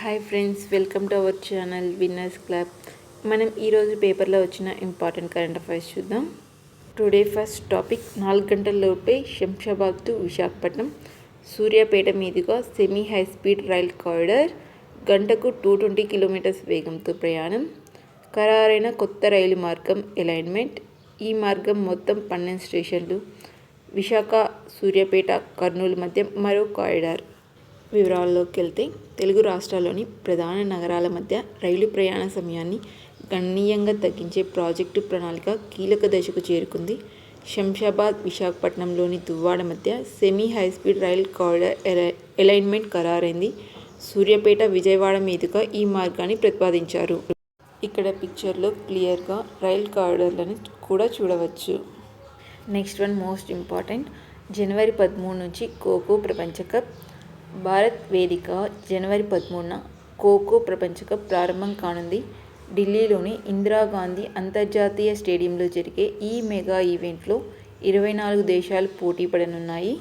Hi friends, welcome to our channel Winners Club. మనం ఈరోజు పేపర్లో వచ్చిన ఇంపార్టెంట్ కరెంట్ అఫైర్స్ చూద్దాం. టుడే ఫస్ట్ టాపిక్, 4 గంటల్లోపే శంషాబాద్ టు విశాఖపట్నం సూర్యాపేట మీదుగా semi high speed rail corridor, గంటకు 220 కిలోమీటర్స్ వేగంతో ప్రయాణం, ఖరారైన కొత్త రైలు మార్గం అలైన్మెంట్. ఈ మార్గం మొత్తం 12 స్టేషన్లు, విశాఖ, సూర్యాపేట, కర్నూలు మధ్య మరో కారిడార్. వివరాల్లోకి వెళ్తే, తెలుగు రాష్ట్రాల్లోని ప్రధాన నగరాల మధ్య రైలు ప్రయాణ సమయాన్ని గణనీయంగా తగ్గించే ప్రాజెక్టు ప్రణాళిక కీలక దశకు చేరుకుంది. శంషాబాద్, విశాఖపట్నంలోని దువ్వాడ మధ్య semi high speed rail corridor alignment ఖరారైంది. సూర్యాపేట, విజయవాడ మీదుగా ఈ మార్గాన్ని ప్రతిపాదించారు. ఇక్కడ పిక్చర్లో క్లియర్గా రైల్ కారిడార్లను కూడా చూడవచ్చు. నెక్స్ట్ వన్ మోస్ట్ ఇంపార్టెంట్, జనవరి 13 నుంచి ఖోఖో ప్రపంచ కప్. భారత్ వేదిక జనవరి 13న ఖోఖో ప్రపంచ కప్ ప్రారంభం కానుంది. ఢిల్లీలోని ఇందిరాగాంధీ అంతర్జాతీయ స్టేడియంలో జరిగే ఈ మెగా ఈవెంట్లో 24 దేశాలు పోటీ పడనున్నాయి.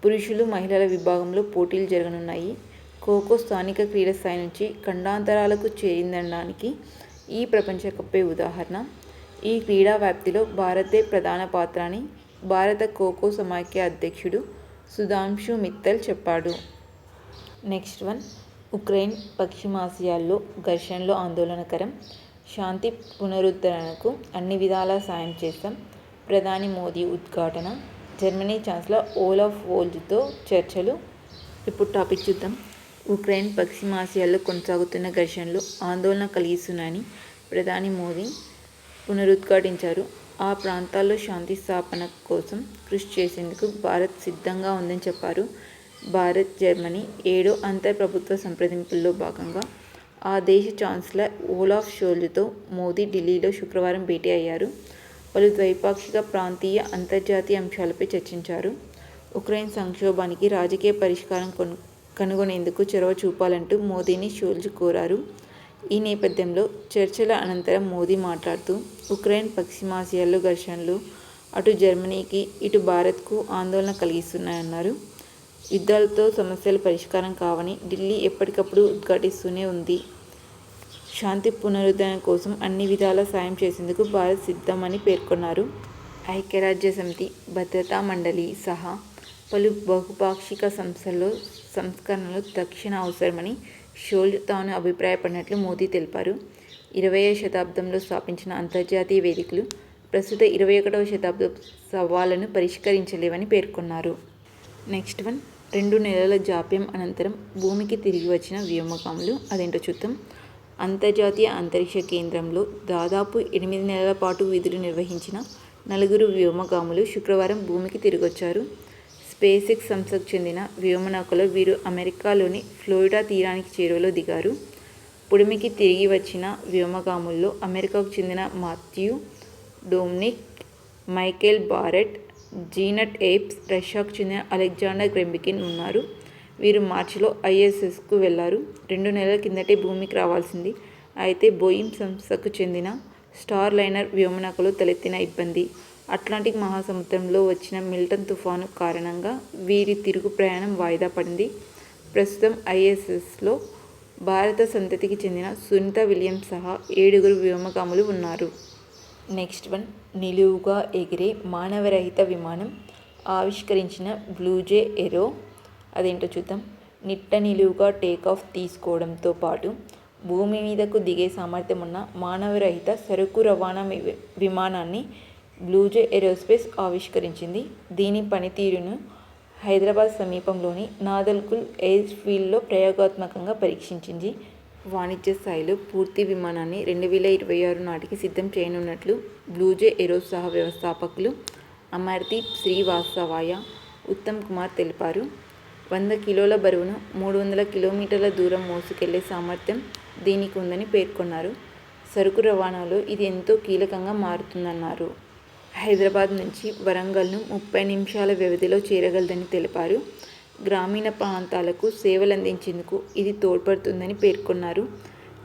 పురుషులు, మహిళల విభాగంలో పోటీలు జరగనున్నాయి. ఖోఖో స్థానిక క్రీడా స్థాయి నుంచి ఖండాంతరాలకు చేరిందనడానికి ఈ ప్రపంచ కప్పే ఉదాహరణ. ఈ క్రీడా వ్యాప్తిలో భారతే ప్రధాన పాత్ర అని భారత ఖోఖో సమాఖ్య అధ్యక్షుడు సుధాంశు మిత్తల్ చెప్పాడు. నెక్స్ట్ వన్, ఉక్రెయిన్ పశ్చిమాసియాల్లో ఘర్షణలు ఆందోళనకరం, శాంతి పునరుద్ధరణకు అన్ని విధాలా సాయం చేస్తాం, ప్రధాని మోదీ ఉద్ఘాటన. జర్మనీ ఛాన్సలర్ ఓలాఫ్ స్కోల్జ్తో చర్చలు. ఇప్పుడు టాపిక్ చూద్దాం. ఉక్రెయిన్ పశ్చిమాసియాల్లో కొనసాగుతున్న ఘర్షణలు ఆందోళన కలిగిస్తున్నాయని ప్రధాని మోదీ పునరుద్ఘాటించారు. ఆ ప్రాంతాల్లో శాంతి స్థాపన కోసం కృషి చేసేందుకు భారత్ సిద్ధంగా ఉందని చెప్పారు. భారత్, జర్మనీ 7వ అంతర్ప్రభుత్వ సంప్రదింపుల్లో భాగంగా ఆ దేశ ఛాన్సలర్ ఓలాఫ్ స్కోల్జ్తో మోదీ ఢిల్లీలో శుక్రవారం భేటీ అయ్యారు. పలు ద్వైపాక్షిక, ప్రాంతీయ, అంతర్జాతీయ అంశాలపై చర్చించారు. ఉక్రెయిన్ సంక్షోభానికి రాజకీయ పరిష్కారం కనుగొనేందుకు చొరవ చూపాలంటూ మోదీని స్కోల్జ్ కోరారు. ఈ నేపథ్యంలో చర్చల అనంతరం మోదీ మాట్లాడుతూ, ఉక్రెయిన్ పశ్చిమాసియాల్లో ఘర్షణలు అటు జర్మనీకి, ఇటు భారత్కు ఆందోళన కలిగిస్తున్నాయన్నారు. యుద్ధాలతో సమస్యలు పరిష్కారం కావని ఢిల్లీ ఎప్పటికప్పుడు ఉద్ఘాటిస్తూనే ఉంది. శాంతి పునరుద్ధరణ కోసం అన్ని విధాలా సాయం చేసేందుకు భారత్ సిద్ధమని పేర్కొన్నారు. ఐక్యరాజ్యసమితి భద్రతా మండలి సహా పలు బహుపాక్షిక సంస్థల్లో సంస్కరణలు తక్షణ అవసరమని స్కోల్జ్ తాను అభిప్రాయపడినట్లు మోదీ తెలిపారు. 20వ శతాబ్దంలో స్థాపించిన అంతర్జాతీయ వేదికలు ప్రస్తుత 21వ శతాబ్దపు సవాళ్లను పరిష్కరించలేవని పేర్కొన్నారు. నెక్స్ట్ వన్, 2 నెలల జాప్యం అనంతరం భూమికి తిరిగి వచ్చిన వ్యోమగాములు. అదేంటో చూద్దాం. అంతర్జాతీయ అంతరిక్ష కేంద్రంలో దాదాపు 8 నెలల పాటు విధులు నిర్వహించిన 4 వ్యోమగాములు శుక్రవారం భూమికి తిరిగొచ్చారు. స్పేస్ఎక్స్ సంస్థకు చెందిన వ్యోమనౌకలో వీరు అమెరికాలోని ఫ్లోరిడా తీరానికి చేరువలో దిగారు. పుడమికి తిరిగి వచ్చిన వ్యోమగాముల్లో అమెరికాకు చెందిన మాథ్యూ డొమినిక్, మైకేల్ బారెట్, జీనట్ ఏప్స్, రష్యాకు చెందిన అలెగ్జాండర్ గ్రెంబికిన్ ఉన్నారు. వీరు మార్చిలో ISSకు వెళ్లారు. 2 నెలల కిందటే భూమికి రావాల్సింది. అయితే బోయింగ్ సంస్థకు చెందిన స్టార్ లైనర్ వ్యోమనౌకలో తలెత్తిన ఇబ్బంది, అట్లాంటిక్ మహాసముద్రంలో వచ్చిన మిల్టన్ తుఫాను కారణంగా వీరి తిరుగు ప్రయాణం వాయిదా పడింది. ప్రస్తుతం ISSలో భారత సంతతికి చెందిన సునీత విలియమ్స్ సహా 7 వ్యోమగాములు ఉన్నారు. నెక్స్ట్ వన్, నిలువుగా ఎగిరే మానవరహిత విమానం ఆవిష్కరించిన బ్లూజే ఏరో. అదేంటో చూద్దాం. నిట్ట నిలువుగా టేకాఫ్ తీసుకోవడంతో పాటు భూమి మీదకు దిగే సామర్థ్యం ఉన్న మానవరహిత సరుకు రవాణా విమానాన్ని బ్లూజే ఏరోస్పేస్ ఆవిష్కరించింది. దీని పనితీరును హైదరాబాద్ సమీపంలోని నాదల్గుల్ ఎయిర్ ఫీల్డ్లో ప్రయోగాత్మకంగా పరీక్షించింది. వాణిజ్య స్థాయిలో పూర్తి విమానాన్ని 2026 నాటికి సిద్ధం చేయనున్నట్లు బ్లూజే ఏరో సహ వ్యవస్థాపకులు అమర్దీప్ శ్రీవాస్తవయ, ఉత్తమ్ కుమార్ తెలిపారు. 100 కిలోల బరువును 300 కిలోమీటర్ల దూరం మోసుకెళ్లే సామర్థ్యం దీనికి ఉందని పేర్కొన్నారు. సరుకు రవాణాలో ఇది ఎంతో కీలకంగా మారుతుందన్నారు. హైదరాబాద్ నుంచి వరంగల్ను 30 నిమిషాల వ్యవధిలో చేరగలదని తెలిపారు. గ్రామీణ ప్రాంతాలకు సేవలందించేందుకు ఇది తోడ్పడుతుందని పేర్కొన్నారు.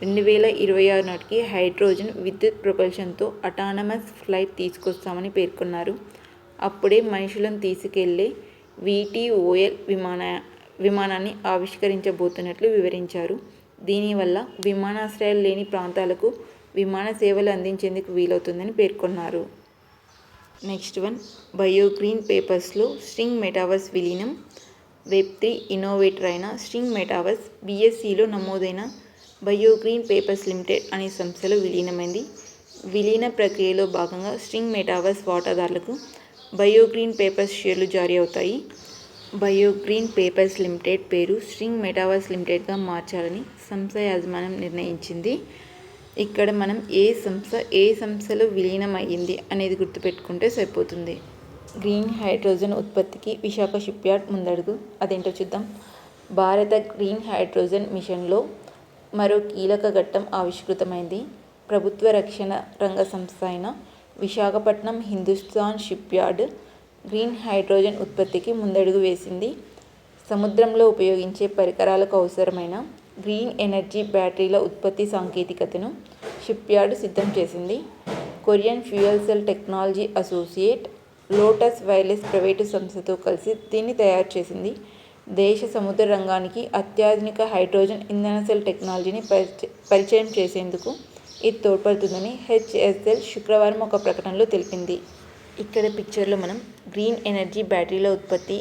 2026 నాటికి హైడ్రోజన్ విద్యుత్ ప్రొపల్షన్తో అటానమస్ ఫ్లైట్ తీసుకొస్తామని పేర్కొన్నారు. అప్పుడే మనుషులను తీసుకెళ్లే VTOL విమానాన్ని ఆవిష్కరించబోతున్నట్లు వివరించారు. దీనివల్ల విమానాశ్రయాలు లేని ప్రాంతాలకు విమాన సేవలు అందించేందుకు వీలవుతుందని పేర్కొన్నారు. నెక్స్ట్ వన్, బయోగ్రీన్ పేపర్స్లో స్ట్రింగ్ మెటావర్స్ విలీనం. వెబ్3 ఇన్నోవేటర్ అయిన స్ట్రింగ్ మెటావర్స్ BSEలో నమోదైన బయోగ్రీన్ పేపర్స్ లిమిటెడ్ అనే సంస్థలో విలీనమైంది. విలీన ప్రక్రియలో భాగంగా స్ట్రింగ్ మెటావర్స్ వాటాదారులకు బయోగ్రీన్ పేపర్స్ షేర్లు జారీ అవుతాయి. బయోగ్రీన్ పేపర్స్ లిమిటెడ్ పేరు స్ట్రింగ్ మెటావర్స్ లిమిటెడ్గా మార్చాలని సంస్థ యాజమాన్యం నిర్ణయించింది. ఇక్కడ మనం ఏ సంస్థలో విలీనం అయ్యింది అనేది గుర్తుపెట్టుకుంటే సరిపోతుంది. గ్రీన్ హైడ్రోజన్ ఉత్పత్తికి విశాఖ షిప్యార్డ్ ముందడుగు. అదేంటో చూద్దాం. భారత గ్రీన్ హైడ్రోజన్ మిషన్లో మరో కీలక ఘట్టం ఆవిష్కృతమైంది. ప్రభుత్వ రక్షణ రంగ సంస్థ అయిన Visakhapatnam Hindustan shipyard green hydrogen ఉత్పత్తికి ముందడుగు వేసింది. సముద్రంలో ఉపయోగించే పరికరాలకు అవసరమైన గ్రీన్ ఎనర్జీ బ్యాటరీల ఉత్పత్తి సాంకేతికతను షిప్యార్డ్ సిద్ధం చేసింది. Korean fuel cell technology associate, lotus wireless private సంస్థతో కలిసి దీన్ని తయారు చేసింది. దేశ సముద్ర రంగానికి అత్యాధునిక హైడ్రోజన్ ఇంధన సెల్ టెక్నాలజీని పరిచయం చేసేందుకు ఇది తోడ్పడుతుందని HSL శుక్రవారం ఒక ప్రకటనలో తెలిపింది. ఇక్కడ పిక్చర్లో మనం గ్రీన్ ఎనర్జీ బ్యాటరీల ఉత్పత్తి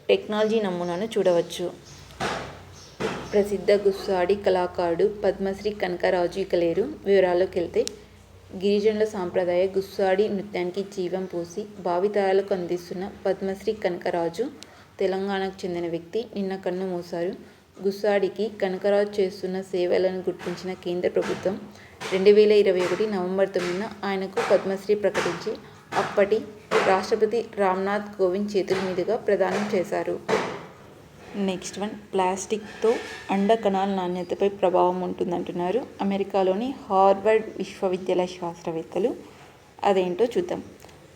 టెక్నాలజీ నమూనాను చూడవచ్చు. ప్రసిద్ధ గుస్సాడి కళాకారుడు పద్మశ్రీ కనకరాజు ఇక లేరు. వివరాల్లోకి వెళ్తే, గిరిజనుల సాంప్రదాయ గుస్సాడి నృత్యానికి జీవం పోసి భావితరాలకు అందిస్తున్న పద్మశ్రీ కనకరాజు తెలంగాణకు చెందిన వ్యక్తి నిన్న కన్ను మూశారు. గుస్సాడికి కనకరాజు చేస్తున్న సేవలను గుర్తించిన కేంద్ర ప్రభుత్వం 2021 నవంబర్ 9న ఆయనకు పద్మశ్రీ ప్రకటించి అప్పటి రాష్ట్రపతి రామ్నాథ్ కోవింద్ చేతుల మీదుగా ప్రదానం చేశారు. నెక్స్ట్ వన్, ప్లాస్టిక్తో అండ కణాల నాణ్యతపై ప్రభావం ఉంటుందంటున్నారు అమెరికాలోని హార్వర్డ్ విశ్వవిద్యాలయ శాస్త్రవేత్తలు. అదేంటో చూద్దాం.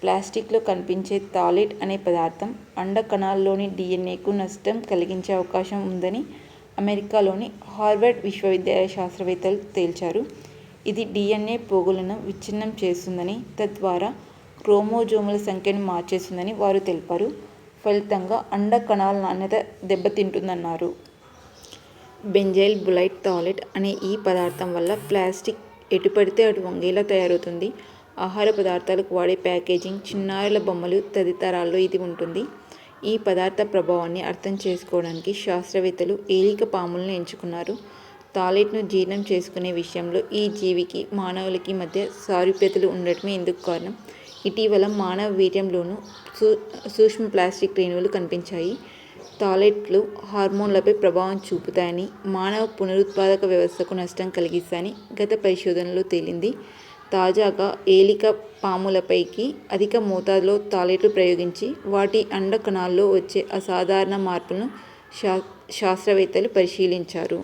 ప్లాస్టిక్లో కనిపించే థాలేట్ అనే పదార్థం అండ కణాల్లోని DNAకు నష్టం కలిగించే అవకాశం ఉందని అమెరికాలోని హార్వర్డ్ విశ్వవిద్యాలయ శాస్త్రవేత్తలు తేల్చారు. ఇది DNA పోగులను విచ్ఛిన్నం చేస్తుందని, తద్వారా క్రోమోజోముల సంఖ్యను మార్చేస్తుందని వారు తెలిపారు. ఫలితంగా అండ కణాల నాణ్యత దెబ్బతింటుందన్నారు. బెంజైల్ బులైట్ థాలేట్ అనే ఈ పదార్థం వల్ల ప్లాస్టిక్ ఎటు పడితే అటు వంగేలా తయారవుతుంది. ఆహార పదార్థాలకు వాడే ప్యాకేజింగ్, చిన్నారుల బొమ్మలు తదితరాల్లో ఇది ఉంటుంది. ఈ పదార్థ ప్రభావాన్ని అర్థం చేసుకోవడానికి శాస్త్రవేత్తలు ఏలిక పాములను ఎంచుకున్నారు. థాలేట్ను జీర్ణం చేసుకునే విషయంలో ఈ జీవికి మానవులకి మధ్య సారూప్యతలు ఉండటమే ఇందుకు కారణం. ఇటీవల మానవ వీర్యంలోనూ సూక్ష్మ ప్లాస్టిక్ రేణువులు కనిపించాయి. థాలేట్లు హార్మోన్లపై ప్రభావం చూపుతాయని, మానవ పునరుత్పాదక వ్యవస్థకు నష్టం కలిగిస్తాయని గత పరిశోధనలో తేలింది. తాజాగా ఏలిక పాములపైకి అధిక మోతాదులో థాలేట్లు ప్రయోగించి వాటి అండ కణాల్లో వచ్చే అసాధారణ మార్పులను శాస్త్రవేత్తలు పరిశీలించారు.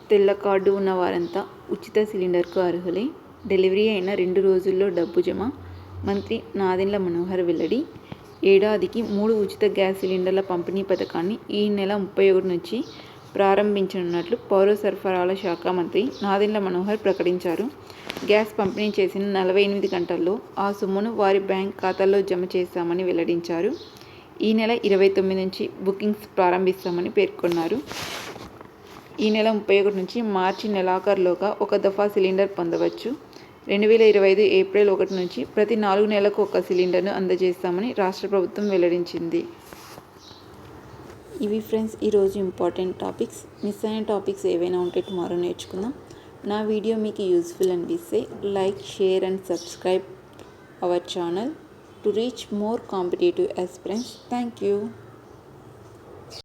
తెల్ల కార్డు ఉన్న వారంతా ఉచిత సిలిండర్కు అర్హులే. డెలివరీ అయిన 2 రోజుల్లో డబ్బు జమ. మంత్రి నాదెండ్ల మనోహర్ వెల్లడి. ఏడాదికి 3 ఉచిత గ్యాస్ సిలిండర్ల పంపిణీ పథకాన్ని ఈ నెల 31 నుంచి ప్రారంభించనున్నట్లు పౌర సరఫరాల శాఖ మంత్రి నాదెండ్ల మనోహర్ ప్రకటించారు. గ్యాస్ పంపిణీ చేసిన 48 గంటల్లో ఆ సొమ్మును వారి బ్యాంక్ ఖాతాల్లో జమ చేస్తామని వెల్లడించారు. ఈ నెల 29 నుంచి బుకింగ్స్ ప్రారంభిస్తామని పేర్కొన్నారు. ఈ నెల 31 నుంచి మార్చి నెలాఖరులోగా ఒక దఫా సిలిండర్ పొందవచ్చు. 2025 ఏప్రిల్ 1 నుంచి ప్రతి 4 నెలలకు ఒక సిలిండర్ను అందజేస్తామని రాష్ట్ర ప్రభుత్వం వెల్లడించింది. ఇవి ఫ్రెండ్స్ ఈరోజు ఇంపార్టెంట్ టాపిక్స్. మిస్ అయిన టాపిక్స్ ఏవైనా ఉంటే టుమారో నేర్చుకుందాం. నా వీడియో మీకు యూస్ఫుల్ అనిపిస్తే like, share and subscribe our channel to reach more competitive aspirants. Thank you.